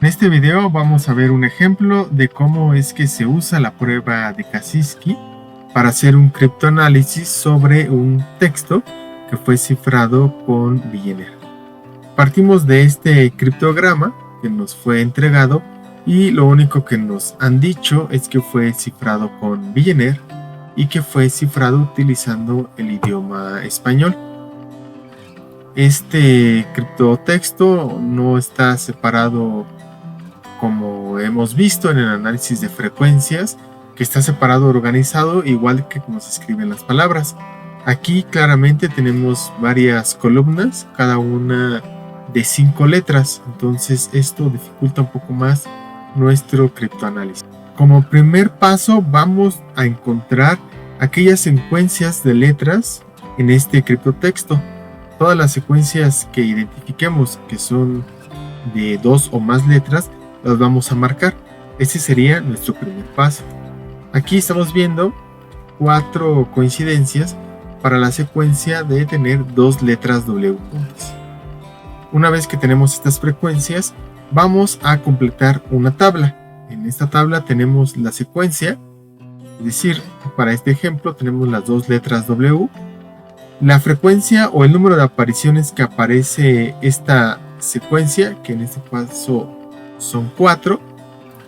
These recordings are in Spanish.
En este video vamos a ver un ejemplo de cómo es que se usa la prueba de Kaczynski para hacer un criptoanálisis sobre un texto que fue cifrado con Villeneuve. Partimos de este criptograma que nos fue entregado y lo único que nos han dicho es que fue cifrado con Villeneuve y que fue cifrado utilizando el idioma español. Este criptotexto no está separado como hemos visto en el análisis de frecuencias, que está separado, organizado, igual que como se escriben las palabras. Aquí claramente tenemos varias columnas, cada una de 5 letras, entonces esto dificulta un poco más nuestro criptoanálisis. Como primer paso vamos a encontrar aquellas secuencias de letras en este criptotexto. Todas las secuencias que identifiquemos que son de 2 o más letras, las vamos a marcar. Ese sería nuestro primer paso. Aquí estamos viendo 4 coincidencias para la secuencia de tener 2 letras W juntas. Una vez que tenemos estas frecuencias, vamos a completar una tabla. En esta tabla tenemos la secuencia, es decir, para este ejemplo tenemos las 2 letras W, la frecuencia o el número de apariciones que aparece esta secuencia, que en este caso son 4.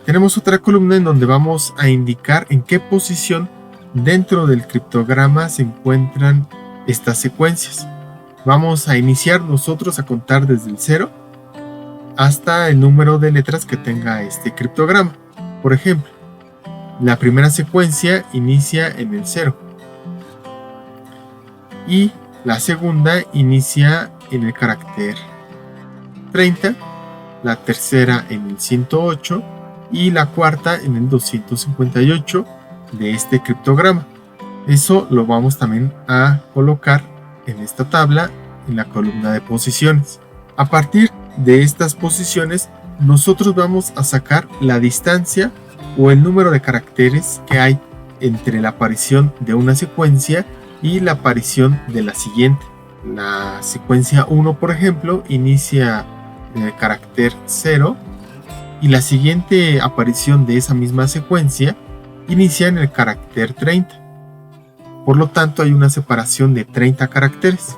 Tenemos otra columna en donde vamos a indicar en qué posición dentro del criptograma se encuentran estas secuencias. Vamos a iniciar nosotros a contar desde el 0 hasta el número de letras que tenga este criptograma. Por ejemplo, la primera secuencia inicia en el 0 y la segunda inicia en el carácter 30, la tercera en el 108 y la cuarta en el 258 de este criptograma. Eso lo vamos también a colocar en esta tabla en la columna de posiciones. A partir de estas posiciones nosotros vamos a sacar la distancia o el número de caracteres que hay entre la aparición de una secuencia y la aparición de la siguiente. La secuencia 1, por ejemplo, inicia en el carácter 0 y la siguiente aparición de esa misma secuencia inicia en el carácter 30. Por lo tanto, hay una separación de 30 caracteres.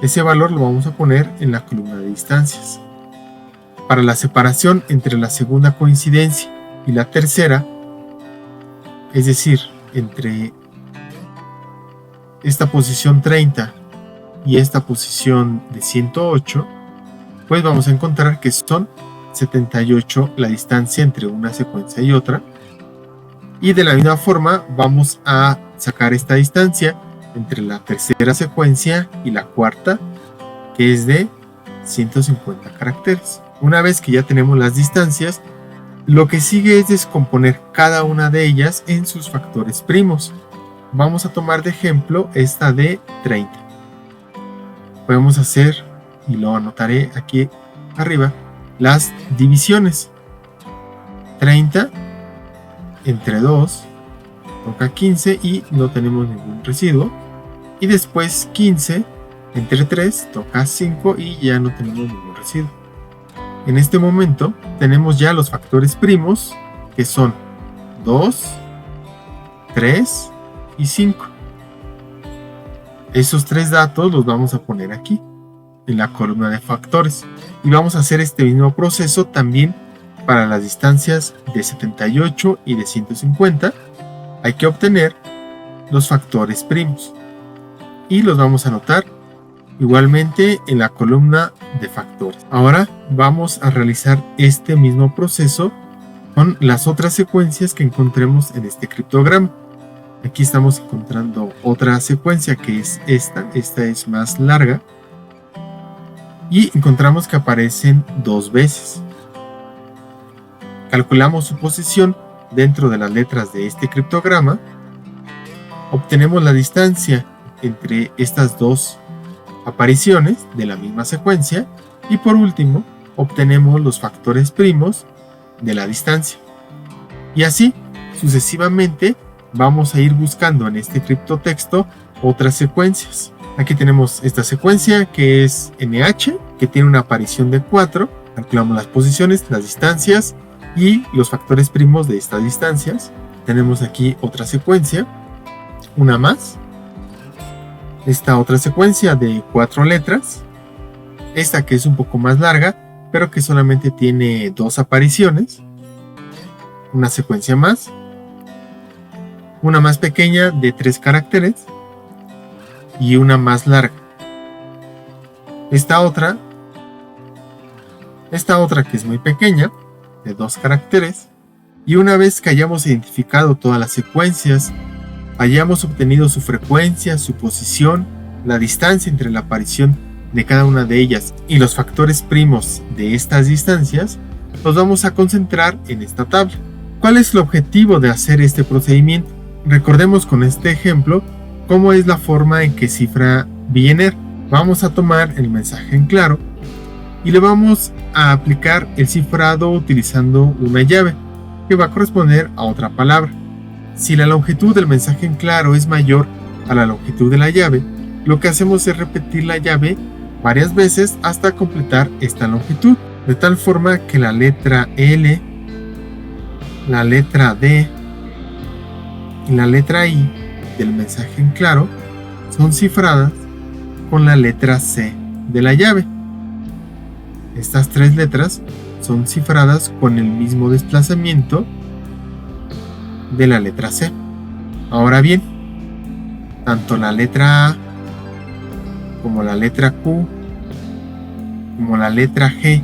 Ese valor lo vamos a poner en la columna de distancias. Para la separación entre la segunda coincidencia y la tercera, es decir, entre esta posición 30 y esta posición de 108, pues vamos a encontrar que son 78 la distancia entre una secuencia y otra. Y de la misma forma vamos a sacar esta distancia entre la tercera secuencia y la cuarta, que es de 150 caracteres. Una vez que ya tenemos las distancias, lo que sigue es descomponer cada una de ellas en sus factores primos. Vamos a tomar de ejemplo esta de 30. Podemos hacer, y lo anotaré aquí arriba, las divisiones. 30 entre 2 toca 15 y no tenemos ningún residuo. Y después 15 entre 3 toca 5 y ya no tenemos ningún residuo. En este momento tenemos ya los factores primos, que son 2, 3 y 5. Esos 3 datos los vamos a poner aquí en la columna de factores y vamos a hacer este mismo proceso también para las distancias de 78 y de 150. Hay que obtener los factores primos y los vamos a anotar igualmente en la columna de factores. Ahora vamos a realizar este mismo proceso con las otras secuencias que encontremos en este criptograma. Aquí estamos encontrando otra secuencia que es esta es más larga y encontramos que aparecen 2 veces. Calculamos su posición dentro de las letras de este criptograma, obtenemos la distancia entre estas 2 apariciones de la misma secuencia y por último obtenemos los factores primos de la distancia. Y así sucesivamente vamos a ir buscando en este criptotexto otras secuencias. Aquí tenemos esta secuencia que es NH, que tiene una aparición de 4 Calculamos las posiciones, las distancias y los factores primos de estas distancias. Tenemos aquí otra secuencia, una más. Esta otra secuencia de 4 letras. Esta que es un poco más larga, pero que solamente tiene 2 apariciones. Una secuencia más. Una más pequeña de 3 caracteres. Y una más larga. Esta otra que es muy pequeña, de 2 caracteres. Y una vez que hayamos identificado todas las secuencias, hayamos obtenido su frecuencia, su posición, la distancia entre la aparición de cada una de ellas y los factores primos de estas distancias, nos vamos a concentrar en esta tabla. ¿Cuál es el objetivo de hacer este procedimiento? Recordemos con este ejemplo cómo es la forma en que cifra Villeneuve. Vamos a tomar el mensaje en claro y le vamos a aplicar el cifrado utilizando una llave que va a corresponder a otra palabra. Si la longitud del mensaje en claro es mayor a la longitud de la llave, lo que hacemos es repetir la llave varias veces hasta completar esta longitud, de tal forma que la letra L, la letra D y la letra I del mensaje en claro son cifradas con la letra C de la llave. Estas 3 letras son cifradas con el mismo desplazamiento de la letra C. Ahora bien, tanto la letra A como la letra Q como la letra G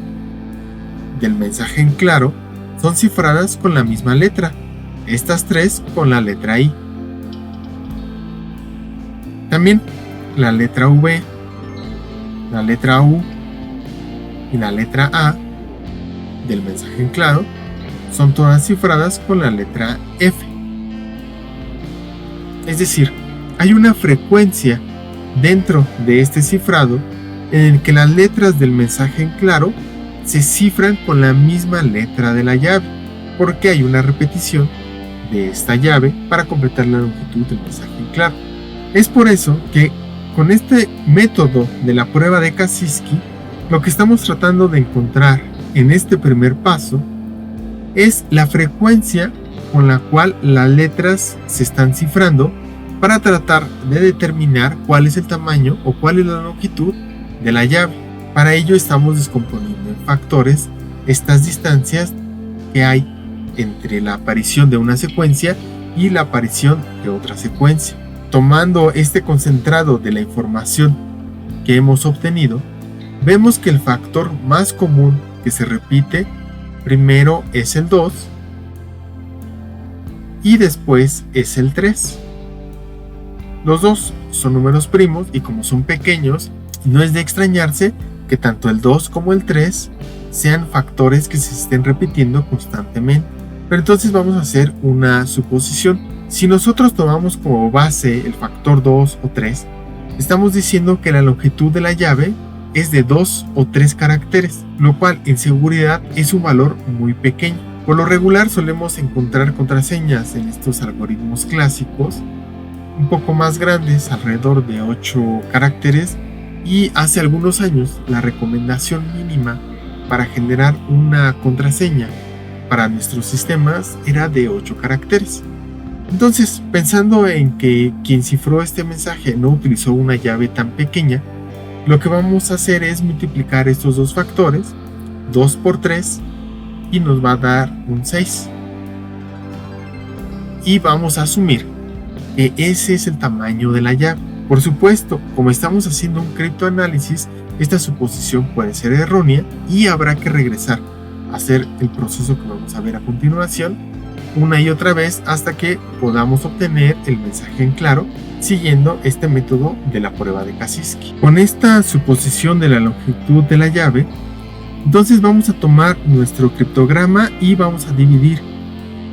del mensaje en claro son cifradas con la misma letra, estas 3 con la letra I. También la letra V, la letra U y la letra A del mensaje en claro son todas cifradas con la letra F. Es decir, hay una frecuencia dentro de este cifrado en el que las letras del mensaje en claro se cifran con la misma letra de la llave, porque hay una repetición de esta llave para completar la longitud del mensaje en claro. Es por eso que con este método de la prueba de Kaczynski, lo que estamos tratando de encontrar en este primer paso es la frecuencia con la cual las letras se están cifrando para tratar de determinar cuál es el tamaño o cuál es la longitud de la llave. Para ello estamos descomponiendo en factores estas distancias que hay entre la aparición de una secuencia y la aparición de otra secuencia. Tomando este concentrado de la información que hemos obtenido, vemos que el factor más común que se repite primero es el 2 y después es el 3. Los dos son números primos y como son pequeños, no es de extrañarse que tanto el 2 como el 3 sean factores que se estén repitiendo constantemente. Pero entonces vamos a hacer una suposición. Si nosotros tomamos como base el factor 2 o 3, estamos diciendo que la longitud de la llave es de 2 o 3 caracteres, lo cual en seguridad es un valor muy pequeño. Por lo regular solemos encontrar contraseñas en estos algoritmos clásicos un poco más grandes, alrededor de 8 caracteres, y hace algunos años la recomendación mínima para generar una contraseña para nuestros sistemas era de 8 caracteres. Entonces, pensando en que quien cifró este mensaje no utilizó una llave tan pequeña, lo que vamos a hacer es multiplicar estos dos factores, 2 por 3, y nos va a dar un 6. Y vamos a asumir que ese es el tamaño de la llave. Por supuesto, como estamos haciendo un criptoanálisis, esta suposición puede ser errónea y habrá que regresar a hacer el proceso que vamos a ver a continuación una y otra vez hasta que podamos obtener el mensaje en claro siguiendo este método de la prueba de Kaczynski. Con esta suposición de la longitud de la llave, entonces vamos a tomar nuestro criptograma y vamos a dividir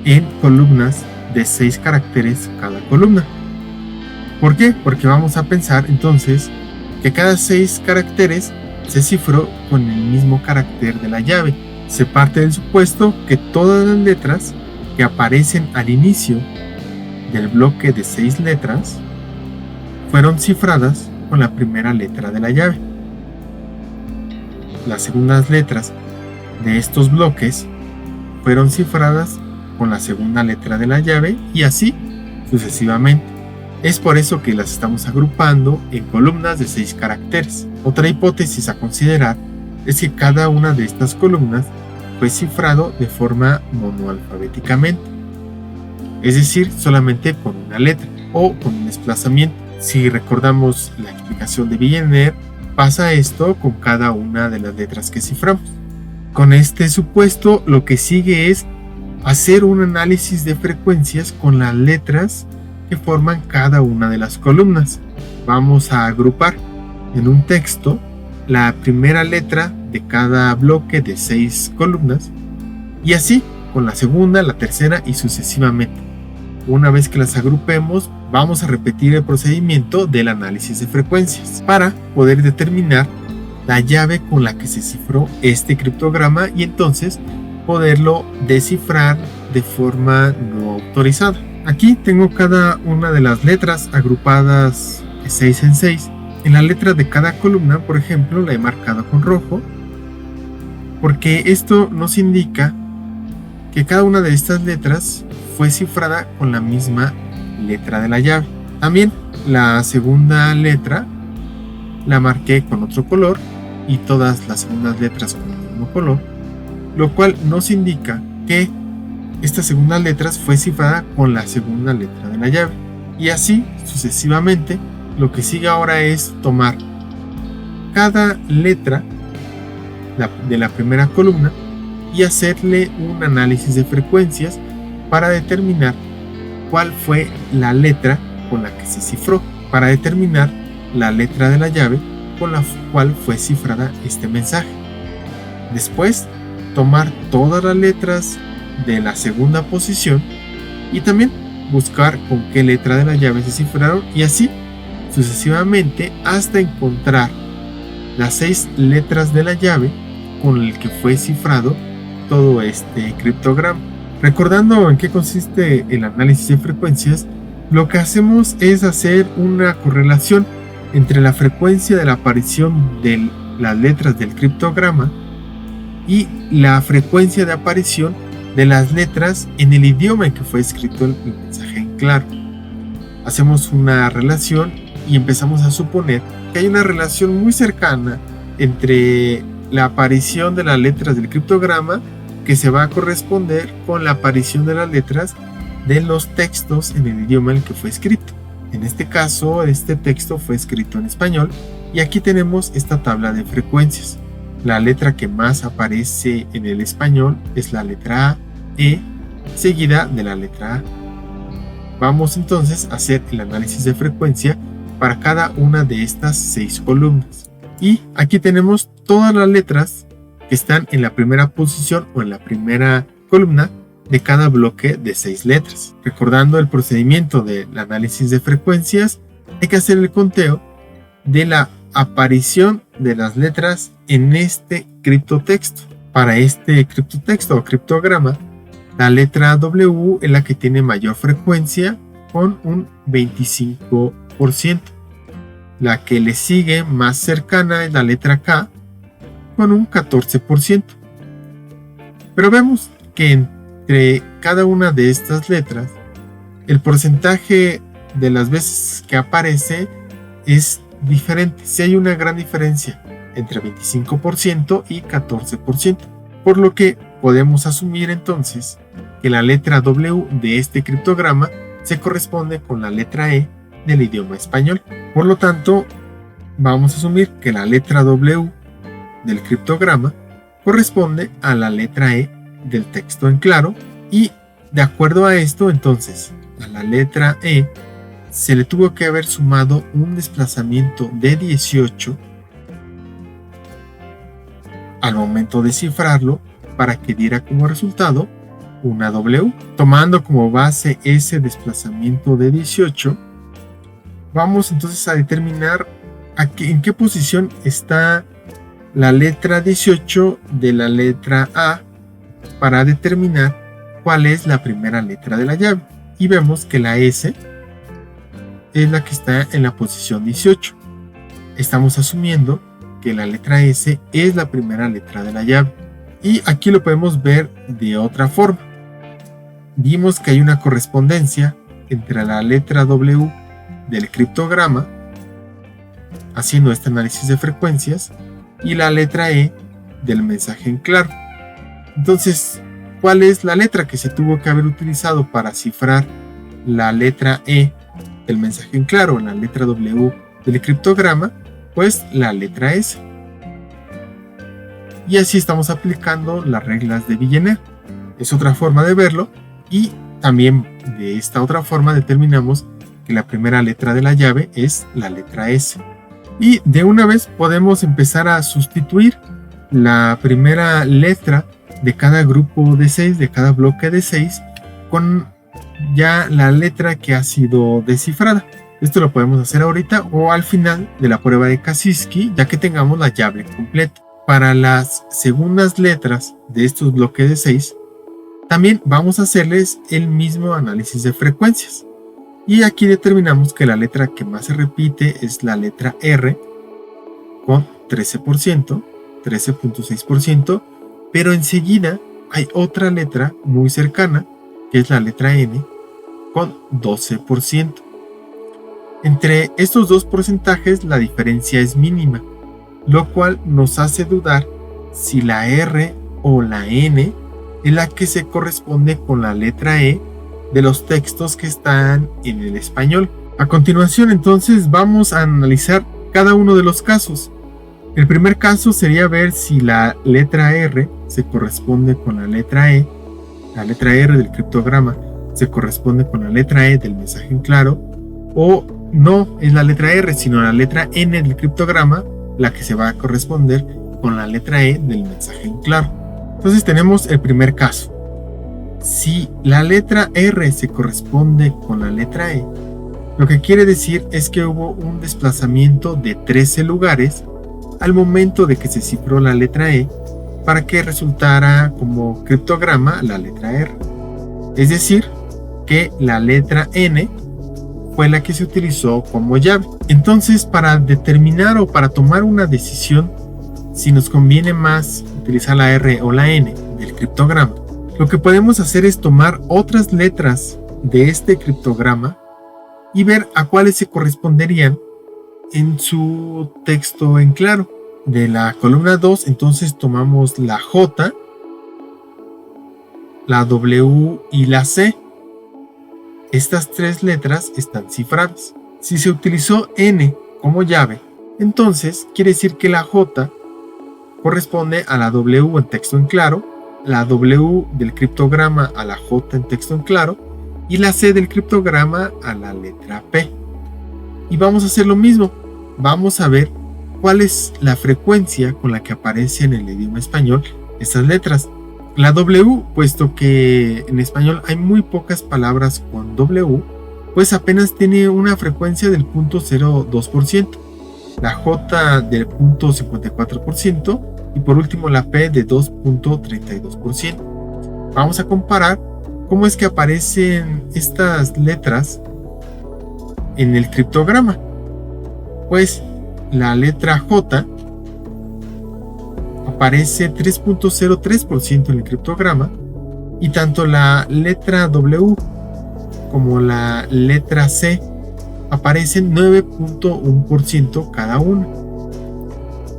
en columnas de 6 caracteres cada columna. ¿Por qué? Porque vamos a pensar entonces que cada 6 caracteres se cifró con el mismo carácter de la llave. Se parte del supuesto que todas las letras que aparecen al inicio del bloque de 6 letras fueron cifradas con la primera letra de la llave. Las segundas letras de estos bloques fueron cifradas con la segunda letra de la llave y así sucesivamente. Es por eso que las estamos agrupando en columnas de 6 caracteres. Otra hipótesis a considerar es que cada una de estas columnas fue cifrado de forma monoalfabéticamente, es decir, solamente con una letra o con un desplazamiento. Si recordamos la explicación de Villeneuve, pasa esto con cada una de las letras que ciframos. Con este supuesto, lo que sigue es hacer un análisis de frecuencias con las letras que forman cada una de las columnas. Vamos a agrupar en un texto la primera letra de cada bloque de 6 columnas y así con la segunda, la tercera y sucesivamente. Una vez que las agrupemos, vamos a repetir el procedimiento del análisis de frecuencias para poder determinar la llave con la que se cifró este criptograma y entonces poderlo descifrar de forma no autorizada. Aquí tengo cada una de las letras agrupadas de 6 en 6. En la letra de cada columna, por ejemplo, la he marcado con rojo porque esto nos indica que cada una de estas letras fue cifrada con la misma letra de la llave. También la segunda letra la marqué con otro color y todas las segundas letras con el mismo color, lo cual nos indica que esta segunda letra fue cifrada con la segunda letra de la llave. Y así sucesivamente. Lo que sigue ahora es tomar cada letra de la primera columna y hacerle un análisis de frecuencias para determinar cuál fue la letra con la que se cifró, para determinar la letra de la llave con la cual fue cifrada este mensaje. Después, tomar todas las letras de la segunda posición y también buscar con qué letra de la llave se cifraron y así sucesivamente hasta encontrar las 6 letras de la llave con el que fue cifrado todo este criptograma. Recordando en qué consiste el análisis de frecuencias, lo que hacemos es hacer una correlación entre la frecuencia de la aparición de las letras del criptograma y la frecuencia de aparición de las letras en el idioma en que fue escrito el mensaje en claro. Hacemos una relación y empezamos a suponer que hay una relación muy cercana entre la aparición de las letras del criptograma que se va a corresponder con la aparición de las letras de los textos en el idioma en el que fue escrito. En este caso, este texto fue escrito en español y aquí tenemos esta tabla de frecuencias. La letra que más aparece en el español es la letra A, E, seguida de la letra A. Vamos entonces a hacer el análisis de frecuencia para cada una de estas 6 columnas. Y aquí tenemos todas las letras que están en la primera posición o en la primera columna de cada bloque de 6 letras. Recordando el procedimiento del análisis de frecuencias, hay que hacer el conteo de la aparición de las letras en este criptotexto. Para este criptotexto o criptograma, la letra W es la que tiene mayor frecuencia con un 25%. La que le sigue más cercana es la letra K con un 14%. Pero vemos que entre cada una de estas letras, el porcentaje de las veces que aparece es diferente. Si hay una gran diferencia entre 25% y 14%. Por lo que podemos asumir entonces que la letra W de este criptograma se corresponde con la letra E del idioma español. Por lo tanto, vamos a asumir que la letra W del criptograma corresponde a la letra E del texto en claro y de acuerdo a esto, entonces, a la letra E se le tuvo que haber sumado un desplazamiento de 18 al momento de cifrarlo para que diera como resultado una W. Tomando como base ese desplazamiento de 18, vamos entonces a determinar en qué posición está la letra 18 de la letra A para determinar cuál es la primera letra de la llave. Y vemos que la S es la que está en la posición 18. Estamos asumiendo que la letra S es la primera letra de la llave. Y aquí lo podemos ver de otra forma. Vimos que hay una correspondencia entre la letra W del criptograma, haciendo este análisis de frecuencias, y la letra E del mensaje en claro. Entonces, ¿cuál es la letra que se tuvo que haber utilizado para cifrar la letra E del mensaje en claro, la letra W del criptograma? Pues la letra S. Y así estamos aplicando las reglas de Villeneuve. Es otra forma de verlo, y también de esta otra forma determinamos que la primera letra de la llave es la letra S. Y de una vez podemos empezar a sustituir la primera letra de cada grupo de 6, de cada bloque de 6, con ya la letra que ha sido descifrada. Esto lo podemos hacer ahorita o al final de la prueba de Kaczynski, ya que tengamos la llave completa. Para las segundas letras de estos bloques de 6, también vamos a hacerles el mismo análisis de frecuencias. Y aquí determinamos que la letra que más se repite es la letra R, con 13%, 13.6%, pero enseguida hay otra letra muy cercana, que es la letra N, con 12%. Entre estos dos porcentajes la diferencia es mínima, lo cual nos hace dudar si la R o la N es la que se corresponde con la letra E de los textos que están en el español. A continuación, entonces, vamos a analizar cada uno de los casos. El primer caso sería ver si la letra R se corresponde con la letra E, la letra R del criptograma se corresponde con la letra E del mensaje en claro, o no es la letra R, sino la letra N del criptograma la que se va a corresponder con la letra E del mensaje en claro. Entonces tenemos el primer caso. Si la letra R se corresponde con la letra E, lo que quiere decir es que hubo un desplazamiento de 13 lugares al momento de que se cifró la letra E para que resultara como criptograma la letra R. Es decir, que la letra N fue la que se utilizó como llave. Entonces, para determinar o para tomar una decisión si nos conviene más utilizar la R o la N del criptograma, lo que podemos hacer es tomar otras letras de este criptograma y ver a cuáles se corresponderían en su texto en claro. De la columna 2, entonces tomamos la J, la W y la C. Estas tres letras están cifradas. Si se utilizó N como llave, entonces quiere decir que la J corresponde a la W en texto en claro, la W del criptograma a la J en texto en claro y la C del criptograma a la letra P. Y vamos a hacer lo mismo. Vamos a ver cuál es la frecuencia con la que aparecen en el idioma español estas letras. La W, puesto que en español hay muy pocas palabras con W, pues apenas tiene una frecuencia del 0.02%, la J del 0.54% y por último la P de 2.32%. Vamos a comparar cómo es que aparecen estas letras en el criptograma. Pues la letra J aparece 3.03% en el criptograma y tanto la letra W como la letra C aparecen 9.1% cada una.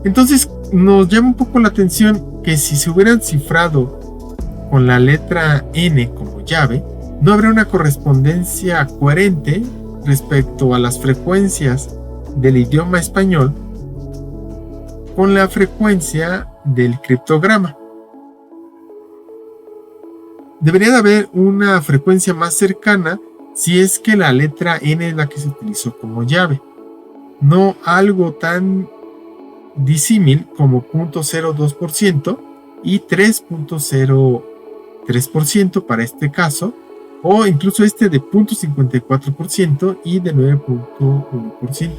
Entonces nos llama un poco la atención que si se hubieran cifrado con la letra N como llave, no habría una correspondencia coherente respecto a las frecuencias del idioma español con la frecuencia del criptograma. Debería de haber una frecuencia más cercana si es que la letra N es la que se utilizó como llave, no algo tan disímil como 0.02% y 3.03% para este caso, o incluso este de 0.54% y de 9.1%.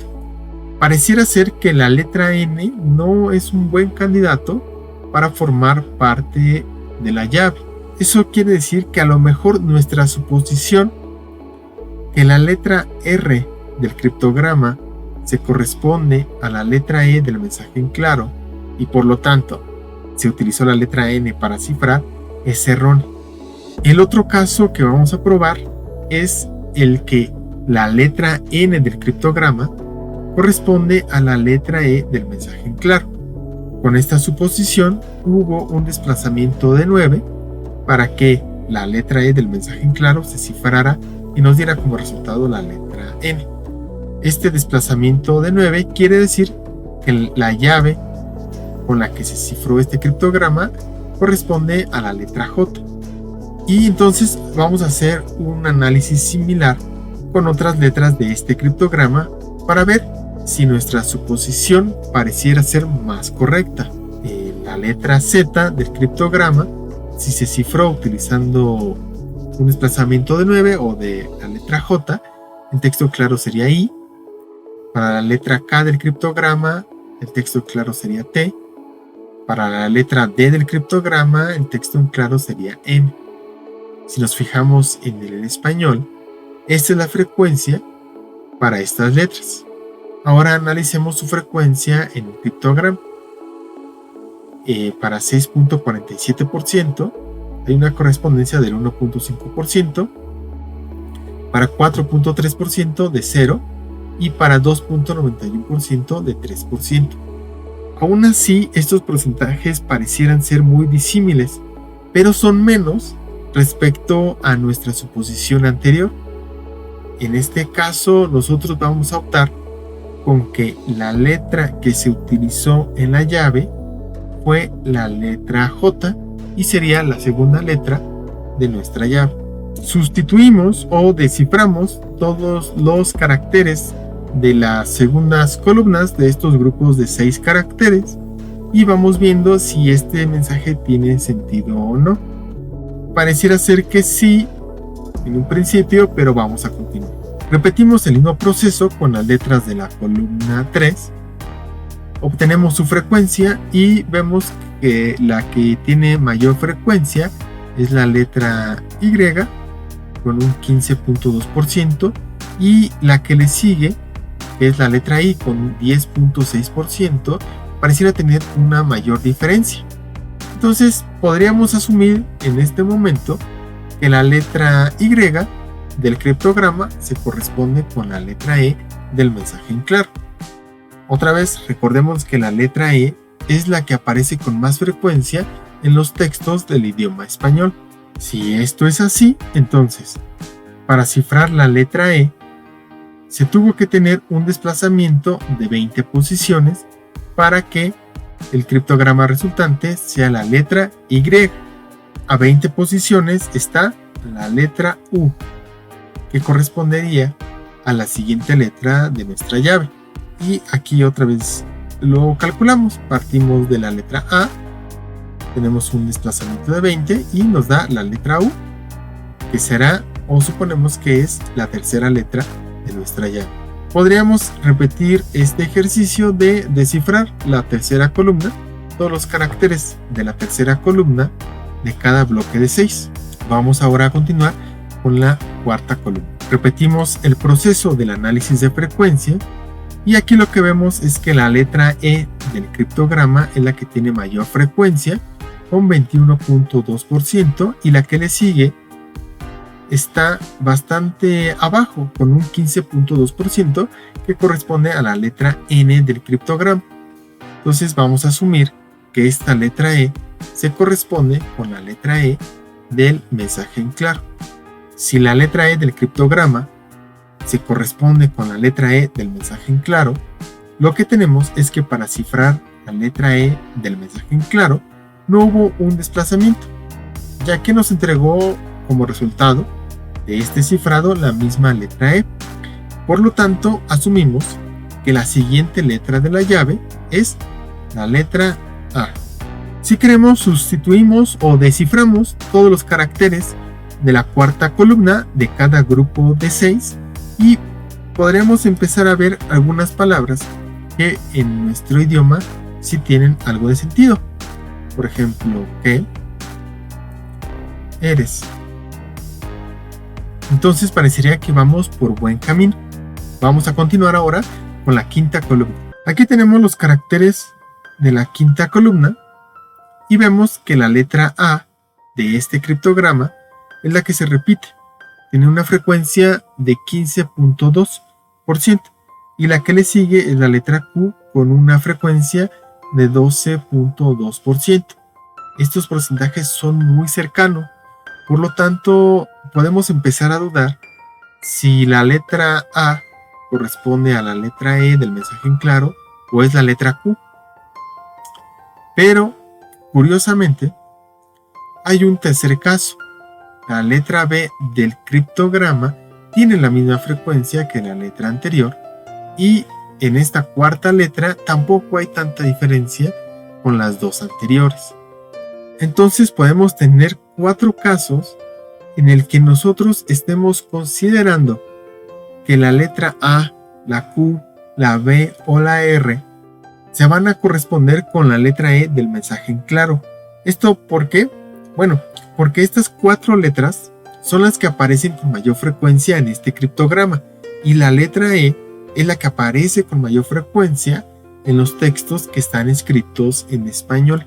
Pareciera ser que la letra N no es un buen candidato para formar parte de la llave. Eso quiere decir que a lo mejor nuestra suposición que la letra R del criptograma se corresponde a la letra E del mensaje en claro y por lo tanto se utilizó la letra N para cifrar es erróneo. El otro caso que vamos a probar es el que la letra N del criptograma corresponde a la letra E del mensaje en claro. Con esta suposición hubo un desplazamiento de 9 para que la letra E del mensaje en claro se cifrara y nos diera como resultado la letra N. Este desplazamiento de 9 quiere decir que la llave con la que se cifró este criptograma corresponde a la letra J. Y entonces vamos a hacer un análisis similar con otras letras de este criptograma para ver si nuestra suposición pareciera ser más correcta. La letra Z del criptograma, si se cifró utilizando un desplazamiento de 9 o de la letra J, el texto claro sería I. Para la letra K del criptograma, el texto claro sería T. Para la letra D del criptograma, el texto en claro sería M. Si nos fijamos en el español, esta es la frecuencia para estas letras. Ahora analicemos su frecuencia en el criptograma. Para 6.47% hay una correspondencia del 1.5%, para 4.3% de 0 y para 2.91% de 3%. Aún así, estos porcentajes parecieran ser muy disímiles, pero son menos respecto a nuestra suposición anterior. En este caso, nosotros vamos a optar con que la letra que se utilizó en la llave fue la letra J y sería la segunda letra de nuestra llave. Sustituimos o desciframos todos los caracteres de las segundas columnas de estos grupos de 6 caracteres y vamos viendo si este mensaje tiene sentido o no. Pareciera ser que sí en un principio, pero vamos a continuar. Repetimos el mismo proceso con las letras de la columna 3. Obtenemos su frecuencia y vemos que la que tiene mayor frecuencia es la letra Y con un 15.2% y la que le sigue, que es la letra I con un 10.6%, pareciera tener una mayor diferencia. Entonces podríamos asumir en este momento que la letra Y del criptograma se corresponde con la letra E del mensaje en claro. Otra vez recordemos que la letra E es la que aparece con más frecuencia en los textos del idioma español. Si esto es así, entonces para cifrar la letra E se tuvo que tener un desplazamiento de 20 posiciones para que el criptograma resultante sea la letra Y. A 20 posiciones está la letra U, que correspondería a la siguiente letra de nuestra llave. Y aquí otra vez lo calculamos. Partimos de la letra A, tenemos un desplazamiento de 20 y nos da la letra U, que será, o suponemos que es, la tercera letra de nuestra llave. Podríamos repetir este ejercicio de descifrar la tercera columna, todos los caracteres de la tercera columna de cada bloque de 6. Vamos ahora a continuar con la cuarta columna. Repetimos el proceso del análisis de frecuencia y aquí lo que vemos es que la letra E del criptograma es la que tiene mayor frecuencia con 21.2% y la que le sigue está bastante abajo con un 15.2% que corresponde a la letra N del criptograma. Entonces vamos a asumir que esta letra E se corresponde con la letra E del mensaje en claro. Si la letra E del criptograma se corresponde con la letra E del mensaje en claro, lo que tenemos es que para cifrar la letra E del mensaje en claro no hubo un desplazamiento, ya que nos entregó como resultado de este cifrado la misma letra E. Por lo tanto, asumimos que la siguiente letra de la llave es la letra A. Si queremos, sustituimos o desciframos todos los caracteres de la cuarta columna de cada grupo de 6 y podremos empezar a ver algunas palabras que en nuestro idioma sí tienen algo de sentido. Por ejemplo, que, eres. Entonces parecería que vamos por buen camino. Vamos a continuar ahora con la quinta columna. Aquí tenemos los caracteres de la quinta columna y vemos que la letra A de este criptograma es la que se repite. Tiene una frecuencia de 15.2% y la que le sigue es la letra Q con una frecuencia de 12.2%. Estos porcentajes son muy cercanos, por lo tanto podemos empezar a dudar si la letra A corresponde a la letra E del mensaje en claro o es la letra Q. Pero, curiosamente, hay un tercer caso. La letra B del criptograma tiene la misma frecuencia que la letra anterior y en esta cuarta letra tampoco hay tanta diferencia con las dos anteriores. Entonces podemos tener 4 casos en el que nosotros estemos considerando que la letra A, la Q, la B o la R se van a corresponder con la letra E del mensaje en claro. ¿Esto por qué? Bueno, porque estas 4 letras son las que aparecen con mayor frecuencia en este criptograma y la letra E es la que aparece con mayor frecuencia en los textos que están escritos en español.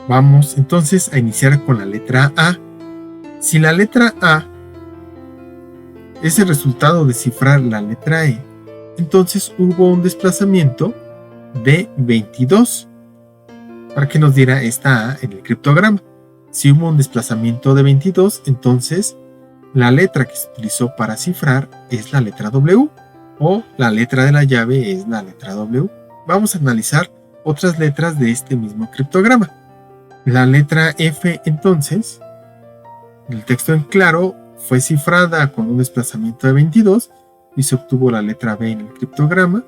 Vamos entonces a iniciar con la letra A. Si la letra A es el resultado de cifrar la letra E, entonces hubo un desplazamiento de 22 para que nos diera esta A en el criptograma. Si hubo un desplazamiento de 22, entonces la letra que se utilizó para cifrar es la letra W o la letra de la llave es la letra W. Vamos a analizar otras letras de este mismo criptograma. La letra F, entonces, el texto en claro fue cifrada con un desplazamiento de 22 y se obtuvo la letra B en el criptograma.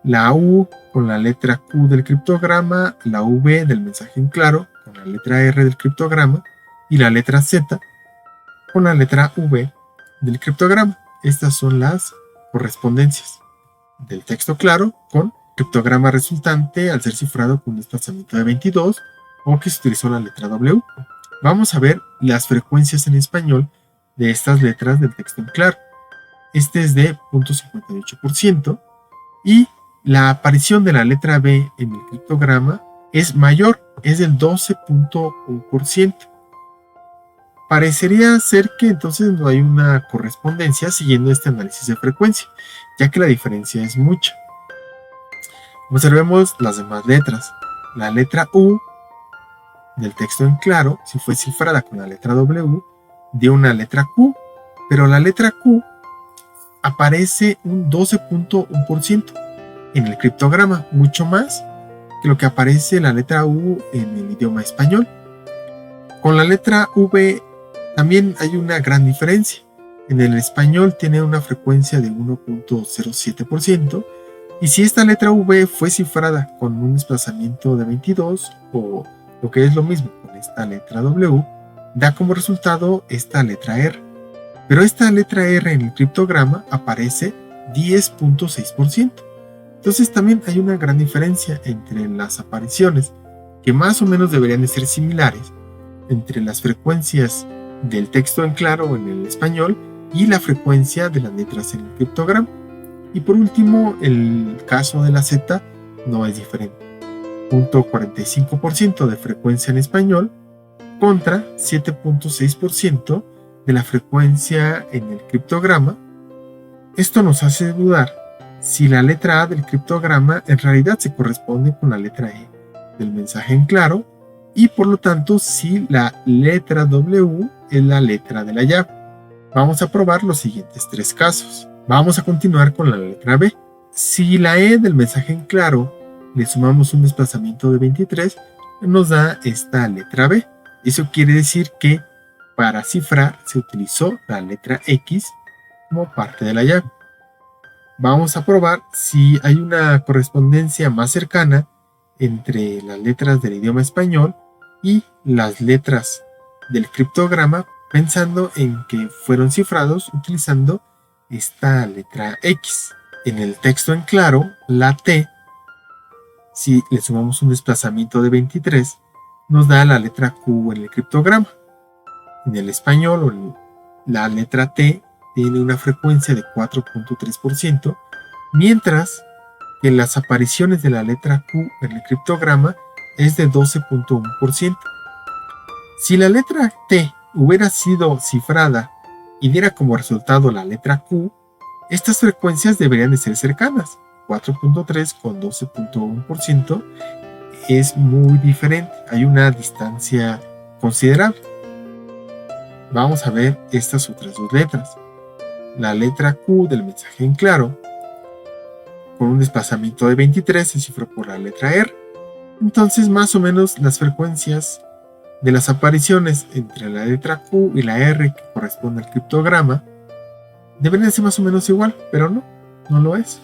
La U con la letra Q del criptograma, la V del mensaje en claro con la letra R del criptograma y la letra Z con la letra V del criptograma. Estas son las correspondencias del texto claro con criptograma resultante al ser cifrado con un desplazamiento de 22 o que se utilizó la letra W. Vamos a ver las frecuencias en español de estas letras del texto en claro. Este es de 0.58% y la aparición de la letra B en el criptograma es mayor, es del 12.1%. Parecería ser que entonces no hay una correspondencia siguiendo este análisis de frecuencia, ya que la diferencia es mucha. Observemos las demás letras. La letra U del texto en claro, si fue cifrada con la letra W, dio una letra Q, pero la letra Q aparece un 12.1% en el criptograma, mucho más que lo que aparece la letra U en el idioma español. Con la letra V también hay una gran diferencia. En el español tiene una frecuencia de 1.07%, y si esta letra V fue cifrada con un desplazamiento de 22, o lo que es lo mismo con esta letra W, da como resultado esta letra R. Pero esta letra R en el criptograma aparece 10.6%. Entonces también hay una gran diferencia entre las apariciones, que más o menos deberían de ser similares, entre las frecuencias del texto en claro en el español y la frecuencia de las letras en el criptograma. Y por último, el caso de la Z no es diferente. 0.45% de frecuencia en español contra 7.6% de la frecuencia en el criptograma. Esto nos hace dudar si la letra A del criptograma en realidad se corresponde con la letra E del mensaje en claro y por lo tanto si la letra W es la letra de la llave. Vamos a probar los siguientes 3 casos. Vamos a continuar con la letra B. Si la E del mensaje en claro le sumamos un desplazamiento de 23, nos da esta letra B. Eso quiere decir que para cifrar se utilizó la letra X como parte de la llave. Vamos a probar si hay una correspondencia más cercana entre las letras del idioma español y las letras del criptograma, pensando en que fueron cifrados utilizando esta letra X. En el texto en claro, la T, si le sumamos un desplazamiento de 23, nos da la letra Q en el criptograma. En el español, la letra T tiene una frecuencia de 4.3%, mientras que las apariciones de la letra Q en el criptograma es de 12.1%. Si la letra T hubiera sido cifrada y diera como resultado la letra Q, estas frecuencias deberían de ser cercanas. 4.3 con 12.1% es muy diferente, hay una distancia considerable. Vamos a ver estas otras dos letras. La letra Q del mensaje en claro, con un desplazamiento de 23, se cifró por la letra R. Entonces, más o menos las frecuencias de las apariciones entre la letra Q y la R, que corresponde al criptograma, deberían ser más o menos igual, pero no lo es.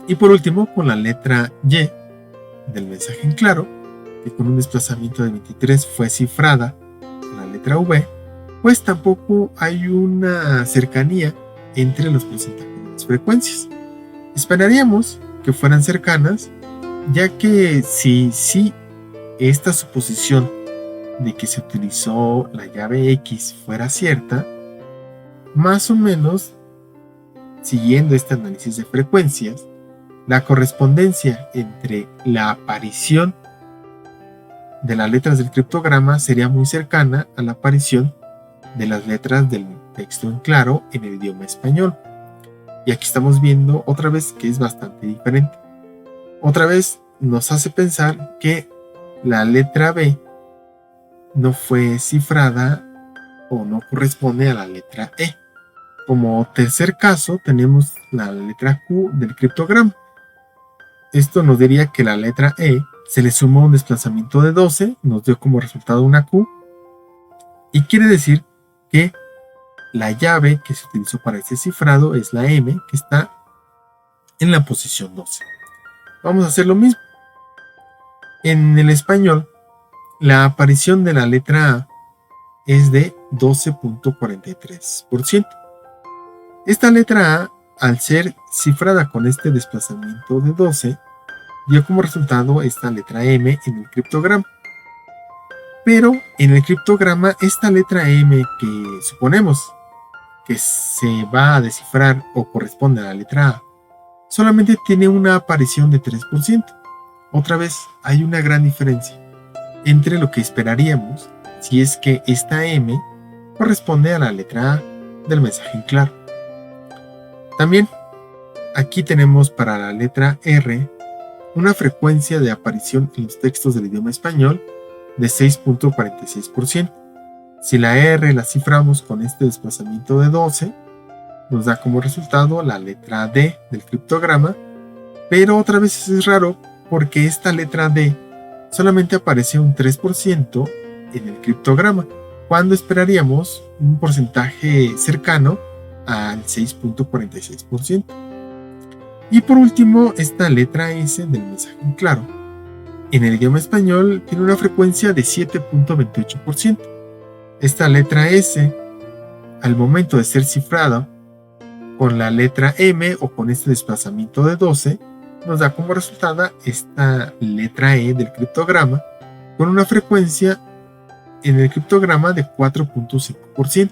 Y por último, con la letra Y del mensaje en claro, que con un desplazamiento de 23 fue cifrada con la letra V, pues tampoco hay una cercanía entre los porcentajes de las frecuencias. Esperaríamos que fueran cercanas, ya que si esta suposición de que se utilizó la llave X fuera cierta, más o menos, siguiendo este análisis de frecuencias, la correspondencia entre la aparición de las letras del criptograma sería muy cercana a la aparición de las letras del texto en claro en el idioma español. Y aquí estamos viendo otra vez que es bastante diferente. Otra vez nos hace pensar que la letra B no fue cifrada o no corresponde a la letra E. Como tercer caso tenemos la letra Q del criptograma. Esto nos diría que la letra E se le sumó un desplazamiento de 12, nos dio como resultado una Q, y quiere decir que la llave que se utilizó para este cifrado es la M, que está en la posición 12. Vamos a hacer lo mismo. En el español, la aparición de la letra A es de 12.43%. Esta letra A, al ser cifrada con este desplazamiento de 12, dio como resultado esta letra M en el criptograma. Pero en el criptograma, esta letra M que suponemos que se va a descifrar o corresponde a la letra A, solamente tiene una aparición de 3%. Otra vez hay una gran diferencia entre lo que esperaríamos si es que esta M corresponde a la letra A del mensaje en claro. También aquí tenemos para la letra R una frecuencia de aparición en los textos del idioma español de 6.46%. Si la R la ciframos con este desplazamiento de 12, nos da como resultado la letra D del criptograma, pero otra vez es raro porque esta letra D solamente aparece un 3% en el criptograma, cuando esperaríamos un porcentaje cercano al 6.46%. Y por último, esta letra S del mensaje en claro, en el idioma español tiene una frecuencia de 7.28%. Esta letra S, al momento de ser cifrada con la letra M o con este desplazamiento de 12, nos da como resultado esta letra E del criptograma con una frecuencia en el criptograma de 4.5%.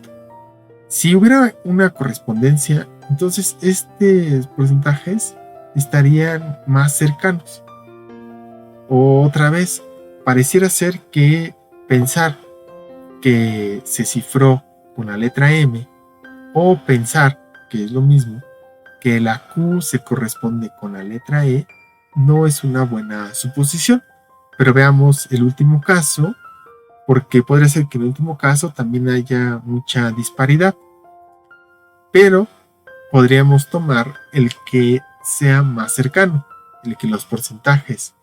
Si hubiera una correspondencia, entonces estos porcentajes estarían más cercanos. Otra vez, pareciera ser que pensar que se cifró con la letra M o pensar que es lo mismo, que la Q se corresponde con la letra E, no es una buena suposición. Pero veamos el último caso, porque podría ser que en el último caso también haya mucha disparidad. Pero podríamos tomar el que sea más cercano, el que los porcentajes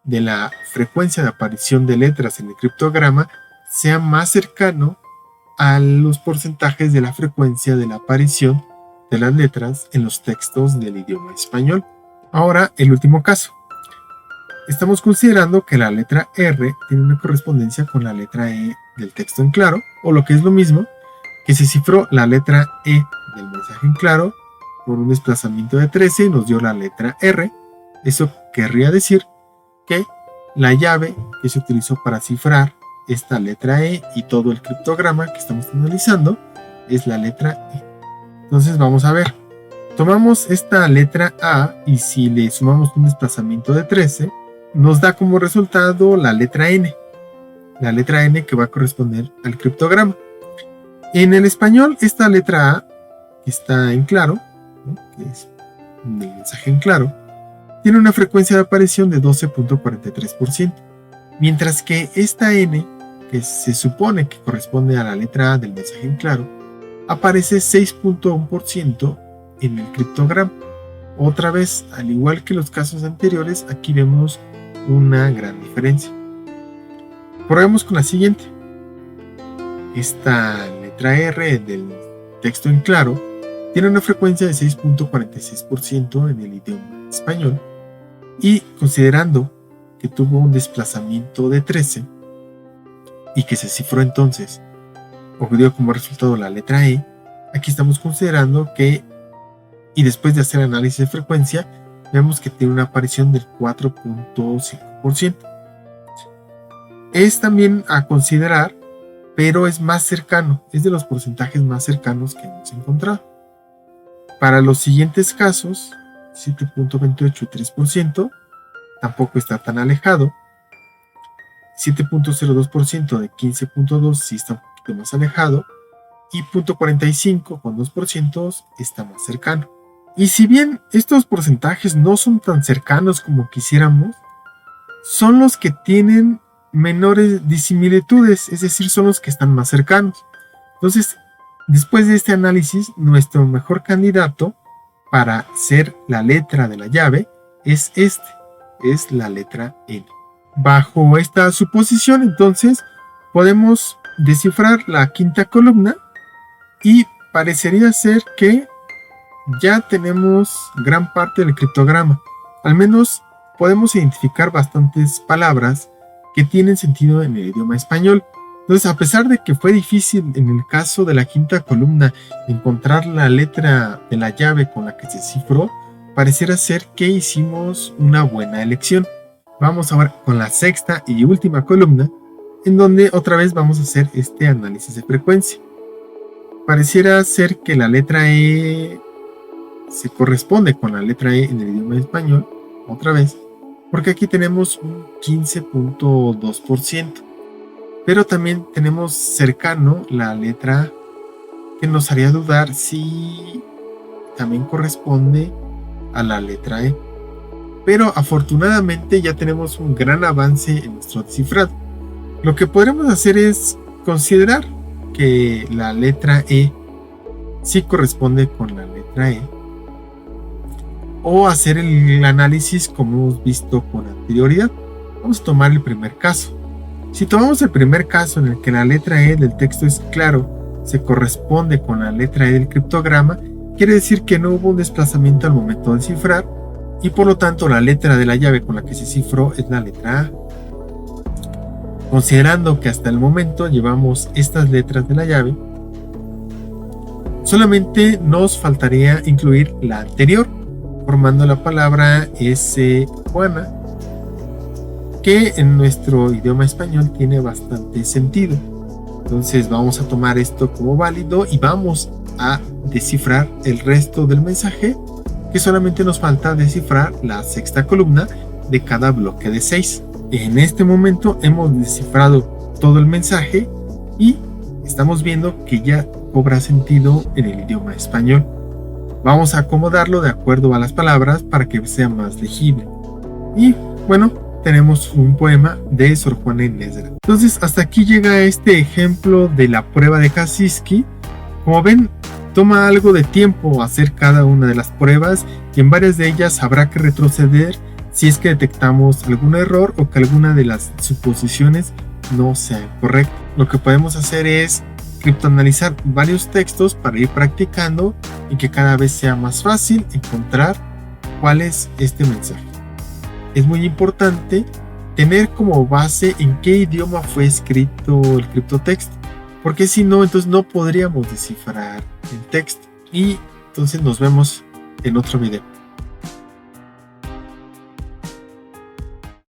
de la frecuencia de aparición de letras en el criptograma sea más cercano a los porcentajes de la frecuencia de la aparición de las letras en los textos del idioma español. Ahora, el último caso. Estamos considerando que la letra R tiene una correspondencia con la letra E del texto en claro, o lo que es lo mismo, que se cifró la letra E del mensaje en claro por un desplazamiento de 13 y nos dio la letra R. Eso querría decir que la llave que se utilizó para cifrar esta letra E y todo el criptograma que estamos analizando es la letra E. Entonces vamos a ver. Tomamos esta letra A y si le sumamos un desplazamiento de 13, nos da como resultado la letra N. La letra N que va a corresponder al criptograma. En el español, esta letra A, que está en claro, ¿no?, que es el mensaje en claro, tiene una frecuencia de aparición de 12.43%, mientras que esta N, que se supone que corresponde a la letra A del mensaje en claro, aparece 6.1% en el criptograma. Otra vez, al igual que los casos anteriores, aquí vemos una gran diferencia. Probemos con la siguiente. Esta letra R del texto en claro tiene una frecuencia de 6.46% en el idioma español, y considerando que tuvo un desplazamiento de 13 y que se cifró entonces o dio como resultado la letra E, aquí estamos considerando que, y después de hacer análisis de frecuencia, vemos que tiene una aparición del 4.5%. Es también a considerar, pero es más cercano, es de los porcentajes más cercanos que hemos encontrado. Para los siguientes casos, 7.28 y 3%, tampoco está tan alejado. 7.02% de 15.2 sí está un poquito más alejado, y 0.45 con 2% está más cercano. Y si bien estos porcentajes no son tan cercanos como quisiéramos, son los que tienen menores disimilitudes, es decir, son los que están más cercanos. Entonces, después de este análisis, nuestro mejor candidato para ser la letra de la llave es la letra N. Bajo esta suposición, entonces, podemos descifrar la quinta columna y parecería ser que ya tenemos gran parte del criptograma. Al menos podemos identificar bastantes palabras que tienen sentido en el idioma español. Entonces, a pesar de que fue difícil en el caso de la quinta columna encontrar la letra de la llave con la que se cifró, pareciera ser que hicimos una buena elección. Vamos ahora con la sexta y última columna, en donde otra vez vamos a hacer este análisis de frecuencia. Pareciera ser que la letra E se corresponde con la letra E en el idioma español, otra vez, porque aquí tenemos un 15.2%, pero también tenemos cercano la letra A, que nos haría dudar si también corresponde a la letra E. Pero afortunadamente ya tenemos un gran avance en nuestro descifrado. Lo que podremos hacer es considerar que la letra E sí corresponde con la letra E, o hacer el análisis como hemos visto con anterioridad. Vamos a tomar el primer caso. Si tomamos el primer caso en el que la letra E del texto es claro, se corresponde con la letra E del criptograma, quiere decir que no hubo un desplazamiento al momento de cifrar, y por lo tanto la letra de la llave con la que se cifró es la letra A. Considerando que hasta el momento llevamos estas letras de la llave, solamente nos faltaría incluir la anterior, formando la palabra S Juana, que en nuestro idioma español tiene bastante sentido. Entonces vamos a tomar esto como válido y vamos a descifrar el resto del mensaje, que solamente nos falta descifrar la sexta columna de cada bloque de 6. En este momento hemos descifrado todo el mensaje y estamos viendo que ya cobra sentido en el idioma español. Vamos a acomodarlo de acuerdo a las palabras para que sea más legible. Y bueno, tenemos un poema de Sor Juana Inés de la Cruz. Entonces, hasta aquí llega este ejemplo de la prueba de Kasiski. Como ven, toma algo de tiempo hacer cada una de las pruebas, y en varias de ellas habrá que retroceder si es que detectamos algún error o que alguna de las suposiciones no sea correcta. Lo que podemos hacer es criptoanalizar varios textos para ir practicando y que cada vez sea más fácil encontrar cuál es este mensaje. Es muy importante tener como base en qué idioma fue escrito el criptotexto, porque si no, entonces no podríamos descifrar el texto. Y entonces nos vemos en otro video.